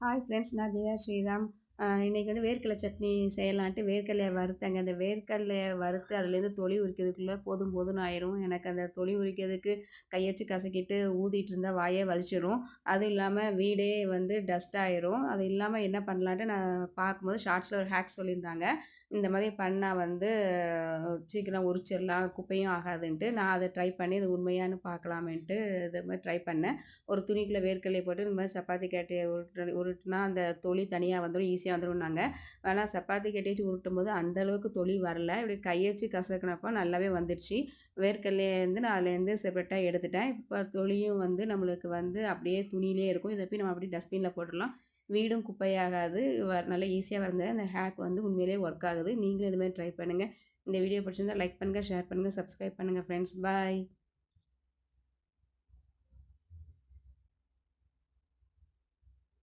Hi friends, நான் ஜெயா ஸ்ரீராம். இன்றைக்கி வந்து வேர்க்கடலை சட்னி செய்யலான்ட்டு வேர்க்கடலையை வறுத்தேங்க. அந்த வேர்க்கடலையை வறுத்து அதுலேருந்து தொளி உரிக்கிறதுக்குள்ளே போதும் போதும்னு ஆயிரும். எனக்கு அந்த தொளி உரிக்கிறதுக்கு கையச்சு கசக்கிட்டு ஊதிட்டு இருந்தால் வாயே வலிச்சிடும். அதுவும் இல்லாமல் வீடே வந்து டஸ்ட் ஆயிரும். அது இல்லாமல் என்ன பண்ணலான்ட்டு நான் பார்க்கும்போது ஷார்ட்ஸில் ஒரு ஹேக் சொல்லியிருந்தாங்க. இந்த மாதிரி பண்ணால் வந்து சீக்கிரம் உரிச்சிடலாம், குப்பையும் ஆகாதுன்ட்டு. நான் அதை ட்ரை பண்ணி இது உண்மையானு பார்க்கலாமேன்ட்டு இது மாதிரி ட்ரை பண்ணேன். ஒரு துணிக்குள்ளே வேர்க்கடலையை போட்டு இந்த மாதிரி சப்பாத்தி கட்டையை உருட்டுனா அந்த தொளி தனியாக வந்துடும், ஈஸியாக வந்துடும்னாங்க. ஆனால் சப்பாத்தி கட்டி வச்சு உருட்டும் போது அந்தளவுக்கு தொளி வரல. இப்படி கையை வச்சு கசக்கினப்போ நல்லாவே வந்துடுச்சு. வேர்க்கடலையிலேருந்து நான் அதுலேருந்து செப்பரேட்டாக எடுத்துட்டேன். இப்போ தொளியும் வந்து நம்மளுக்கு வந்து அப்படியே துணியிலே இருக்கும். இதை போய் நம்ம அப்படியே டஸ்ட்பினில் போட்டுடலாம். வீடும் குப்பையாகாது. நல்லா ஈஸியாக வந்தது. அந்த ஹேக் வந்து உண்மையிலே ஒர்க் ஆகுது. நீங்களும் இதுமாதிரி ட்ரை பண்ணுங்கள். இந்த வீடியோ பிடிச்சிருந்தால் லைக் பண்ணுங்கள், ஷேர் பண்ணுங்கள், சப்ஸ்கிரைப் பண்ணுங்கள் ஃப்ரெண்ட்ஸ். பாய்.